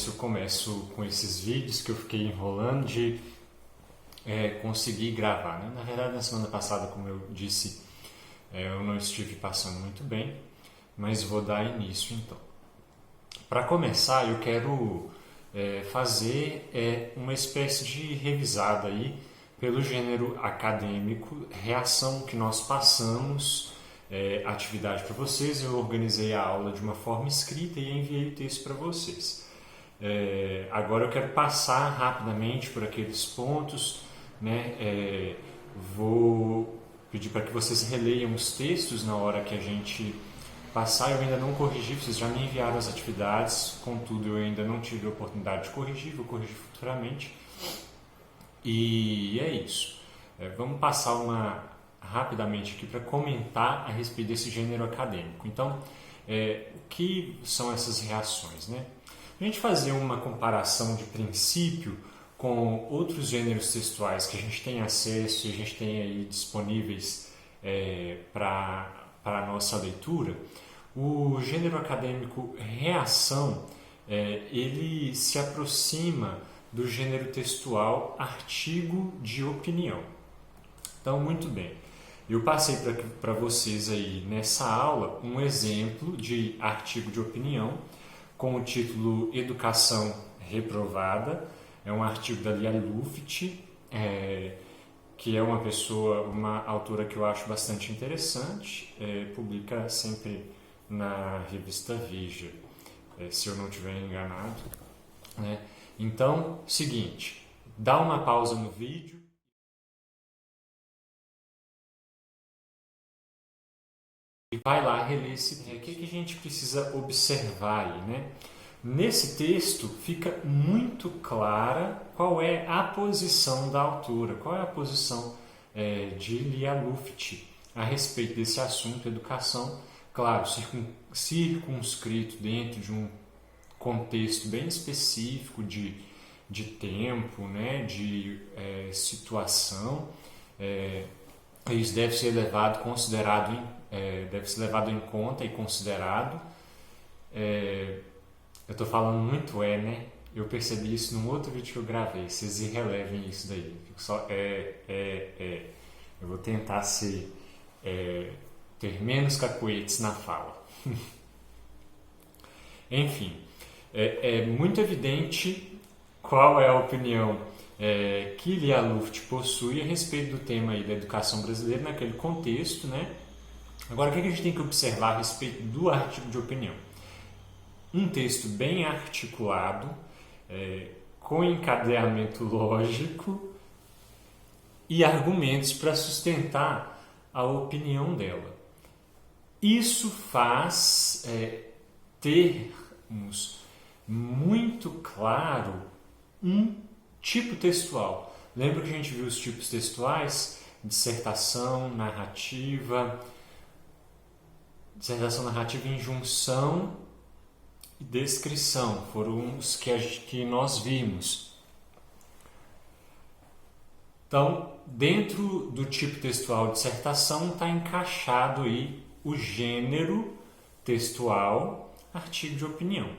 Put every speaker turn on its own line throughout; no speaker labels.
se eu começo com esses vídeos que eu fiquei enrolando de conseguir gravar, né? Na verdade, na semana passada, como eu disse, eu não estive passando muito bem, mas vou dar início então. Para começar, eu quero fazer uma espécie de revisada aí pelo gênero acadêmico, reação que nós passamos, atividade para vocês. Eu organizei a aula de uma forma escrita e enviei o texto para vocês. Agora eu quero passar rapidamente por aqueles pontos, né? Vou pedir para que vocês releiam os textos na hora que a gente passar. Eu ainda não corrigi, vocês já me enviaram as atividades, contudo eu ainda não tive a oportunidade de corrigir, vou corrigir futuramente. E é isso. Vamos passar rapidamente aqui para comentar a respeito desse gênero acadêmico. Então, o que são essas reações, né? A gente fazer uma comparação de princípio com outros gêneros textuais que a gente tem acesso e a gente tem aí disponíveis para a nossa leitura, o gênero acadêmico reação, ele se aproxima do gênero textual artigo de opinião. Então, muito bem, eu passei para vocês aí nessa aula um exemplo de artigo de opinião com o título Educação Reprovada. É um artigo da Lia Luft, que é uma autora que eu acho bastante interessante, publica sempre na revista Veja, se eu não estiver enganado, né? Então, seguinte, dá uma pausa no vídeo e vai lá reler esse texto. O que a gente precisa observar aí, né? Nesse texto fica muito clara qual é a posição da autora, qual é a posição de Lia Luft a respeito desse assunto, educação, claro, circunscrito dentro de um contexto bem específico de tempo, né, de situação. Isso deve ser levado em conta e considerado. Eu estou falando muito né? Eu percebi isso num outro vídeo que eu gravei. Vocês relevem isso daí. Só Eu vou tentar ter menos cacuetes na fala. Enfim, é muito evidente qual é a opinião que Lia Luft possui a respeito do tema aí da educação brasileira naquele contexto, né? Agora, o que a gente tem que observar a respeito do artigo de opinião? Um texto bem articulado, com encadeamento lógico e argumentos para sustentar a opinião dela. Isso faz termos muito claro um tipo textual. Lembra que a gente viu os tipos textuais? Dissertação, narrativa, injunção e descrição, foram os que nós vimos. Então, dentro do tipo textual dissertação está encaixado aí o gênero textual artigo de opinião.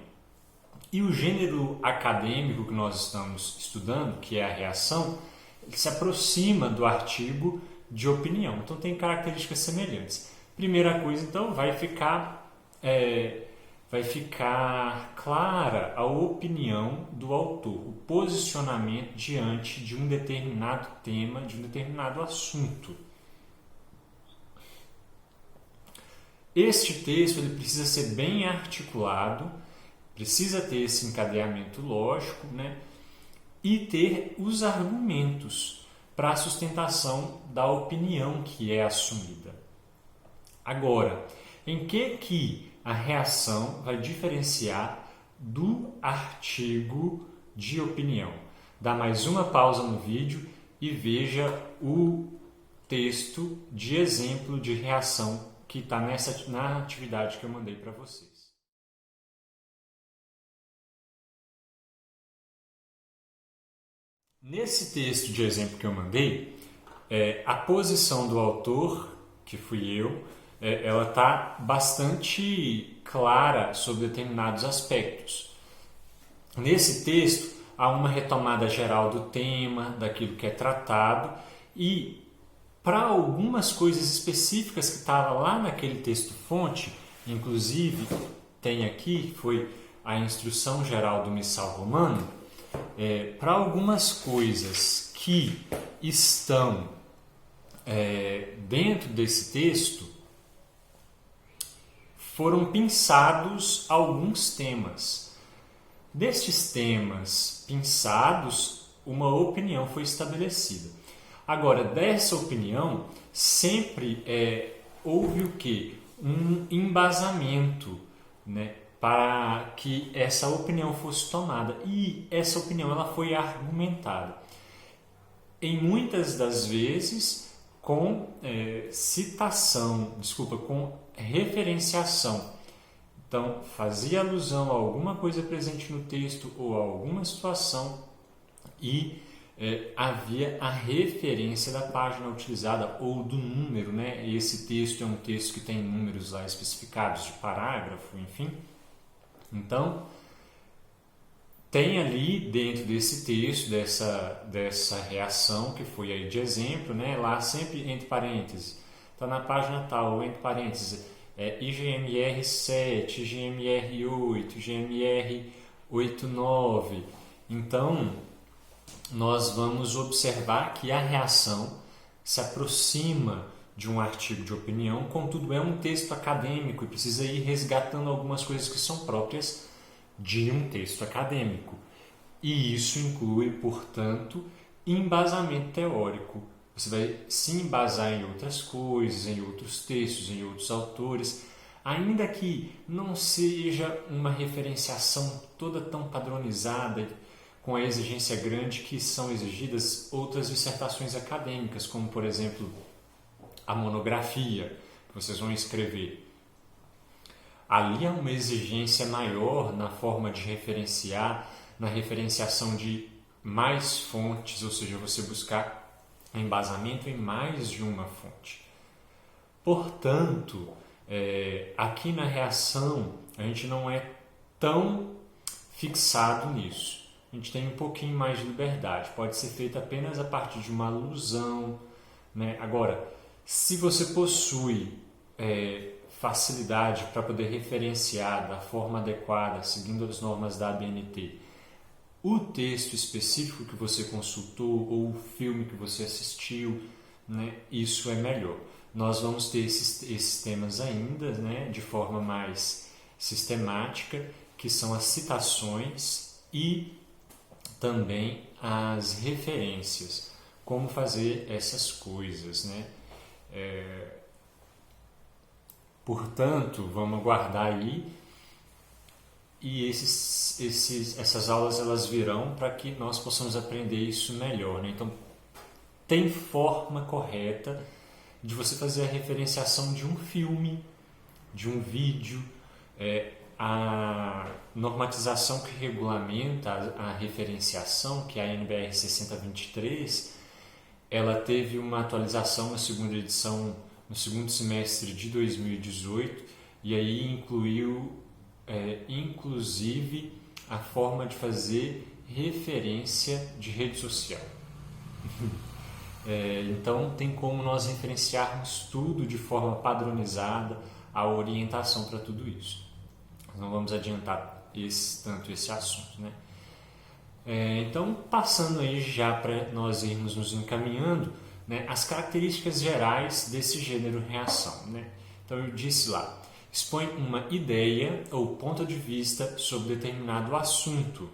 E o gênero acadêmico que nós estamos estudando, que é a reação, ele se aproxima do artigo de opinião. Então tem características semelhantes. Primeira coisa, então, vai ficar clara a opinião do autor, o posicionamento diante de um determinado tema, de um determinado assunto. Este texto ele precisa ser bem articulado, precisa ter esse encadeamento lógico, né? E ter os argumentos para a sustentação da opinião que é assumida. Agora, em que a reação vai diferenciar do artigo de opinião? Dá mais uma pausa no vídeo e veja o texto de exemplo de reação que está na atividade que eu mandei para vocês. Nesse texto de exemplo que eu mandei, a posição do autor, que fui eu, ela está bastante clara sobre determinados aspectos. Nesse texto há uma retomada geral do tema, daquilo que é tratado, e para algumas coisas específicas que estavam lá naquele texto-fonte, inclusive tem aqui, foi a instrução geral do Missal Romano, para algumas coisas que estão dentro desse texto, foram pinçados alguns temas. Destes temas pinçados, uma opinião foi estabelecida. Agora, dessa opinião, sempre houve o quê? Um embasamento, né, para que essa opinião fosse tomada. E essa opinião ela foi argumentada. Em muitas das vezes com com referenciação. Então, fazia alusão a alguma coisa presente no texto ou a alguma situação e havia a referência da página utilizada ou do número, né? Esse texto é um texto que tem números lá especificados de parágrafo, enfim. Então, tem ali dentro desse texto, dessa reação que foi aí de exemplo, né? Lá sempre entre parênteses, está na página tal, entre parênteses, IGMR 7, IGMR 8, IGMR 89. Então, nós vamos observar que a reação se aproxima de um artigo de opinião, contudo é um texto acadêmico e precisa ir resgatando algumas coisas que são próprias de um texto acadêmico. E isso inclui, portanto, embasamento teórico. Você vai se embasar em outras coisas, em outros textos, em outros autores, ainda que não seja uma referenciação toda tão padronizada, com a exigência grande que são exigidas outras dissertações acadêmicas, como, por exemplo, a monografia que vocês vão escrever. Ali há uma exigência maior na forma de referenciar, na referenciação de mais fontes, ou seja, você buscar embasamento em mais de uma fonte. Portanto, aqui na reação, a gente não é tão fixado nisso. A gente tem um pouquinho mais de liberdade. Pode ser feito apenas a partir de uma alusão, né? Agora, se você possui facilidade para poder referenciar da forma adequada, seguindo as normas da ABNT, o texto específico que você consultou ou o filme que você assistiu, né? Isso é melhor. Nós vamos ter esses temas ainda, né? De forma mais sistemática, que são as citações e também as referências, como fazer essas coisas, né? Portanto, vamos aguardar aí e essas aulas elas virão para que nós possamos aprender isso melhor, né? Então, tem forma correta de você fazer a referenciação de um filme, de um vídeo, a normatização que regulamenta a referenciação, que é a NBR 6023, ela teve uma atualização na segunda edição, no segundo semestre de 2018, e aí incluiu, inclusive, a forma de fazer referência de rede social. Então, tem como nós referenciarmos tudo de forma padronizada, a orientação para tudo isso. Nós não vamos adiantar tanto esse assunto, né? Então, passando aí já para nós irmos nos encaminhando, né, as características gerais desse gênero reação, né? Então, eu disse lá, expõe uma ideia ou ponto de vista sobre determinado assunto.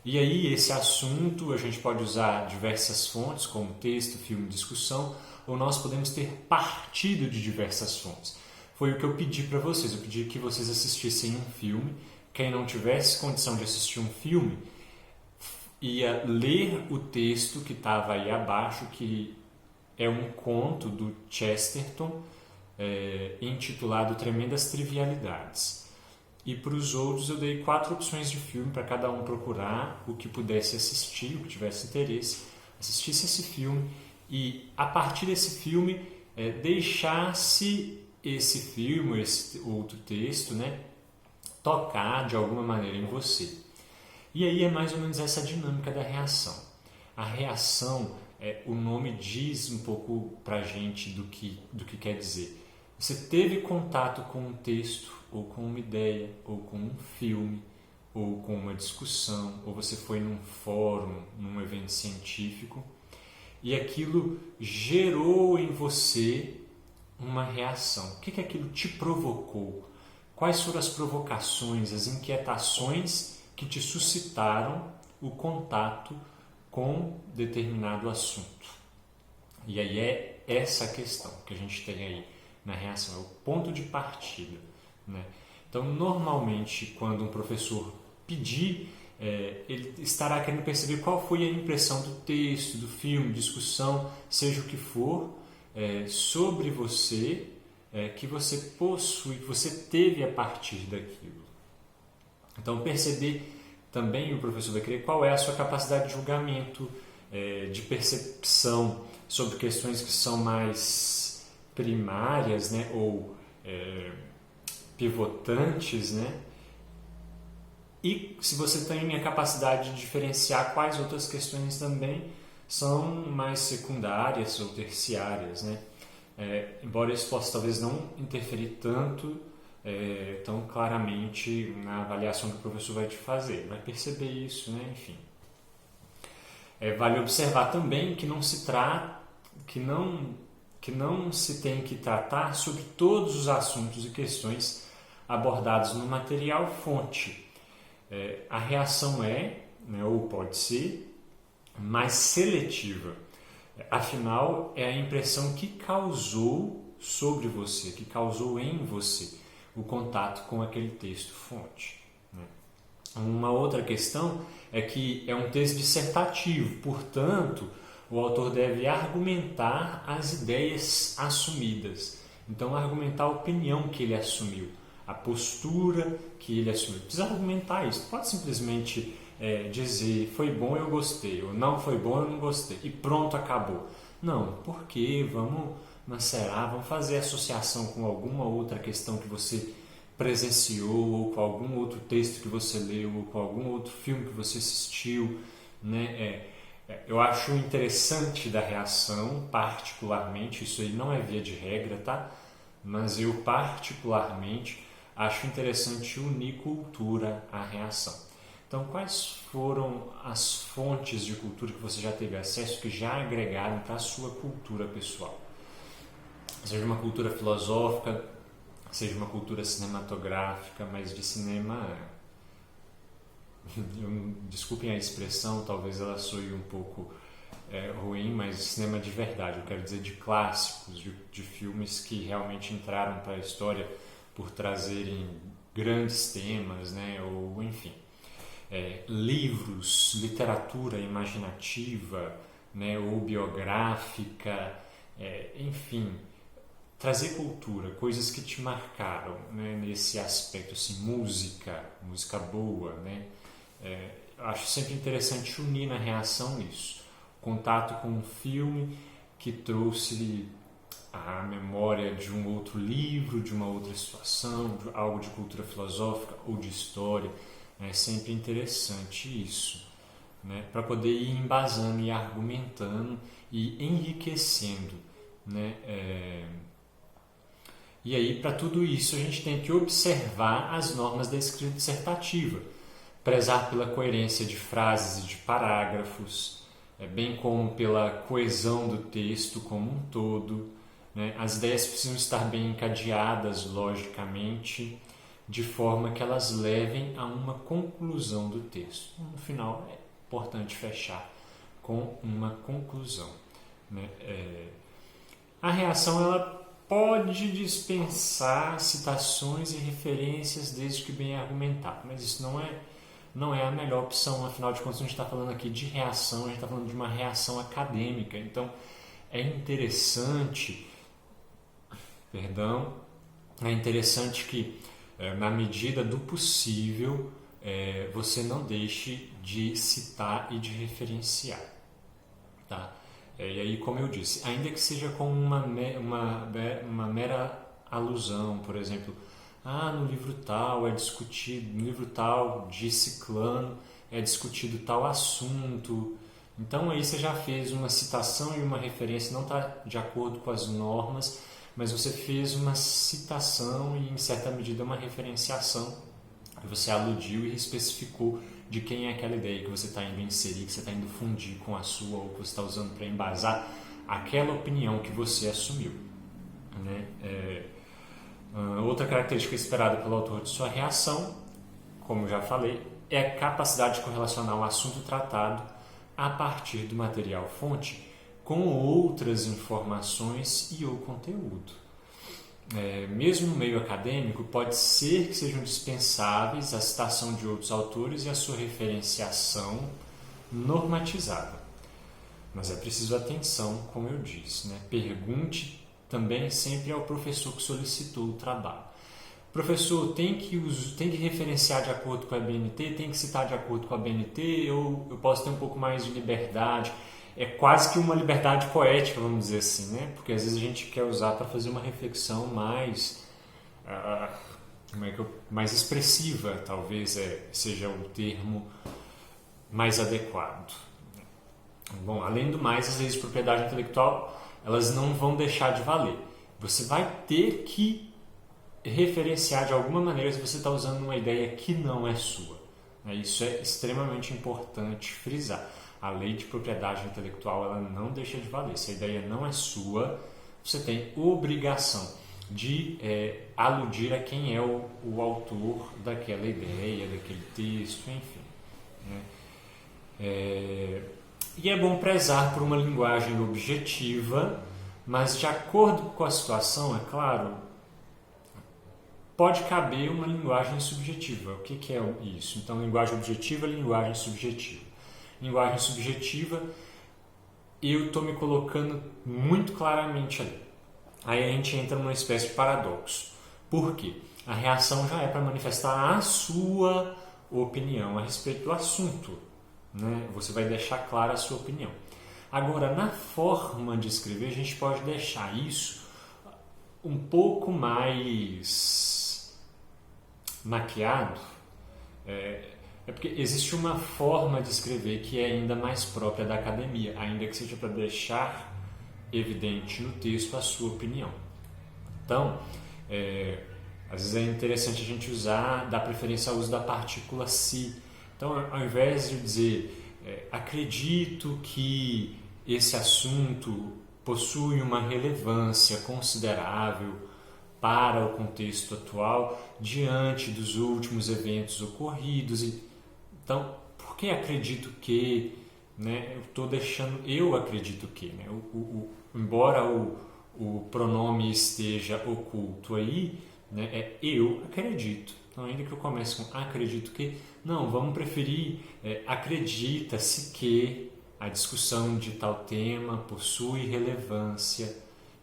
E aí, esse assunto, a gente pode usar diversas fontes, como texto, filme, discussão, ou nós podemos ter partido de diversas fontes. Foi o que eu pedi para vocês. Eu pedi que vocês assistissem um filme. Quem não tivesse condição de assistir um filme, ia ler o texto que estava aí abaixo, que é um conto do Chesterton, intitulado Tremendas Trivialidades. E para os outros eu dei 4 opções de filme para cada um procurar o que pudesse assistir, o que tivesse interesse, assistisse esse filme e a partir desse filme deixasse esse filme, esse outro texto, né, tocar de alguma maneira em você. E aí é mais ou menos essa dinâmica da reação. A reação, o nome diz um pouco pra gente do que quer dizer. Você teve contato com um texto, ou com uma ideia, ou com um filme, ou com uma discussão, ou você foi num fórum, num evento científico, e aquilo gerou em você uma reação. O que aquilo te provocou? Quais foram as provocações, as inquietações que te suscitaram o contato com determinado assunto? E aí é essa questão que a gente tem aí na reação, é o ponto de partida, né? Então, normalmente, quando um professor pedir, ele estará querendo perceber qual foi a impressão do texto, do filme, discussão, seja o que for, sobre você, que você possui, que você teve a partir daquilo. Então, perceber também, o professor vai querer qual é a sua capacidade de julgamento, de percepção sobre questões que são mais primárias, né, ou pivotantes, né? E se você tem a capacidade de diferenciar quais outras questões também são mais secundárias ou terciárias, né? Embora isso possa talvez não interferir tanto, tão claramente na avaliação que o professor vai te fazer, vai perceber isso, né? Enfim. Vale observar também que não se trata, que não se tem que tratar sobre todos os assuntos e questões abordados no material fonte. A reação né, ou pode ser, mais seletiva. Afinal, é a impressão que causou sobre você, que causou em você o contato com aquele texto fonte, né? Uma outra questão é que é um texto dissertativo, portanto, o autor deve argumentar as ideias assumidas. Então, argumentar a opinião que ele assumiu, a postura que ele assumiu. Precisa argumentar isso. Pode simplesmente dizer foi bom, eu gostei, ou não foi bom, eu não gostei, e pronto, acabou. Não, porque vamos macerar, vamos fazer associação com alguma outra questão que você presenciou, ou com algum outro texto que você leu, ou com algum outro filme que você assistiu, né? Eu acho interessante da reação, particularmente, isso aí não é via de regra, tá? Mas eu particularmente acho interessante unir cultura à reação. Então, quais foram as fontes de cultura que você já teve acesso, que já agregaram para a sua cultura pessoal? Seja uma cultura filosófica, seja uma cultura cinematográfica, mas de cinema, desculpem a expressão, talvez ela soe um pouco ruim, mas cinema de verdade, eu quero dizer de clássicos, de filmes que realmente entraram para a história por trazerem grandes temas, né? Ou enfim, livros, literatura imaginativa, né? Ou biográfica, enfim, trazer cultura, coisas que te marcaram, né? Nesse aspecto, assim, música boa, né? Acho sempre interessante unir na reação isso. Contato com um filme que trouxe a memória de um outro livro, de uma outra situação, de algo de cultura filosófica ou de história. É sempre interessante isso, né? Para poder ir embasando e argumentando e enriquecendo, né? E aí, para tudo isso, a gente tem que observar as normas da escrita dissertativa, prezar pela coerência de frases e de parágrafos, bem como pela coesão do texto como um todo, né? As ideias precisam estar bem encadeadas logicamente, de forma que elas levem a uma conclusão do texto. No final, é importante fechar com uma conclusão, né? A reação ela pode dispensar citações e referências desde que bem argumentado, mas isso não é a melhor opção. Afinal de contas, a gente está falando aqui de reação, a gente está falando de uma reação acadêmica. Então, é interessante que, na medida do possível, você não deixe de citar e de referenciar, tá? E aí, como eu disse, ainda que seja com uma mera alusão, por exemplo, no livro tal é discutido, no livro tal de ciclano é discutido tal assunto. Então aí você já fez uma citação e uma referência, não está de acordo com as normas, mas você fez uma citação e em certa medida uma referenciação. Você aludiu e especificou de quem é aquela ideia que você está indo inserir, que você está indo fundir com a sua, ou que você está usando para embasar aquela opinião que você assumiu, né? Outra característica esperada pelo autor de sua reação, como já falei, é a capacidade de correlacionar o assunto tratado a partir do material fonte com outras informações e ou conteúdo. Mesmo no meio acadêmico, pode ser que sejam dispensáveis a citação de outros autores e a sua referenciação normatizada. Mas é preciso atenção, como eu disse, né? Pergunte também sempre ao professor que solicitou o trabalho. Professor, tem que referenciar de acordo com a BNT? Tem que citar de acordo com a BNT? Ou eu posso ter um pouco mais de liberdade? É quase que uma liberdade poética, vamos dizer assim, né? Porque às vezes a gente quer usar para fazer uma reflexão mais expressiva, talvez seja o termo mais adequado. Bom, além do mais, as leis de propriedade intelectual, elas não vão deixar de valer. Você vai ter que referenciar de alguma maneira se você está usando uma ideia que não é sua. Isso é extremamente importante frisar. A lei de propriedade intelectual, ela não deixa de valer. Se a ideia não é sua, você tem obrigação de aludir a quem é o autor daquela ideia, daquele texto, enfim, né? E é bom prezar por uma linguagem objetiva, mas de acordo com a situação, é claro, pode caber uma linguagem subjetiva. O que é isso? Então, linguagem objetiva, linguagem subjetiva. Linguagem subjetiva, eu estou me colocando muito claramente ali. Aí a gente entra numa espécie de paradoxo. Por quê? A reação já é para manifestar a sua opinião a respeito do assunto, né? Você vai deixar clara a sua opinião. Agora, na forma de escrever, a gente pode deixar isso um pouco mais maquiado. Porque existe uma forma de escrever que é ainda mais própria da academia, ainda que seja para deixar evidente no texto a sua opinião. Então, às vezes é interessante a gente dar preferência ao uso da partícula se. Então, ao invés de dizer acredito que esse assunto possui uma relevância considerável para o contexto atual diante dos últimos eventos ocorridos. Então, por que acredito que, né? Eu acredito que, né? Embora o pronome esteja oculto aí, né? Eu acredito. Então, ainda que eu comece com acredito que, não, vamos preferir acredita-se que a discussão de tal tema possui relevância.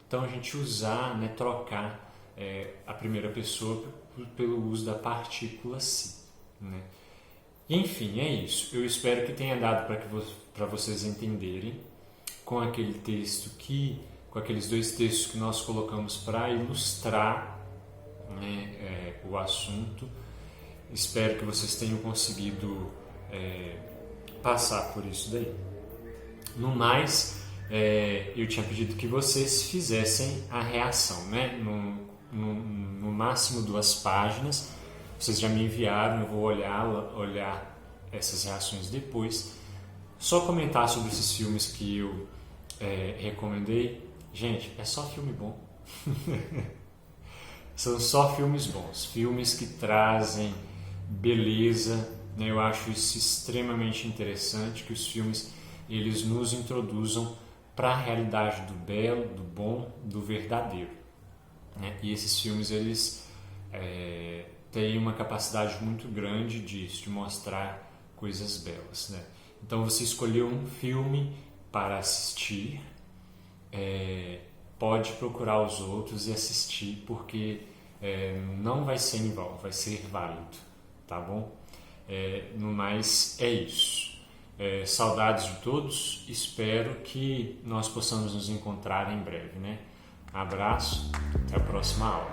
Então, a gente usar, né, trocar a primeira pessoa pelo uso da partícula se, né? Enfim, é isso. Eu espero que tenha dado para vocês entenderem com aquele texto com aqueles dois textos que nós colocamos para ilustrar, né, o assunto. Espero que vocês tenham conseguido passar por isso daí. No mais, eu tinha pedido que vocês fizessem a reação, né? No máximo 2 páginas. Vocês já me enviaram, eu vou olhar essas reações depois. Só comentar sobre esses filmes que eu recomendei. Gente, é só filme bom. São só filmes bons, filmes que trazem beleza, né? Eu acho isso extremamente interessante, que os filmes eles nos introduzam para a realidade do belo, do bom, do verdadeiro, né? E esses filmes eles têm uma capacidade muito grande de mostrar coisas belas, né? Então você escolheu um filme para assistir, pode procurar os outros e assistir, porque não vai ser em vão, vai ser válido, tá bom? No mais, é isso. Saudades de todos, espero que nós possamos nos encontrar em breve, né? Abraço, até a próxima aula.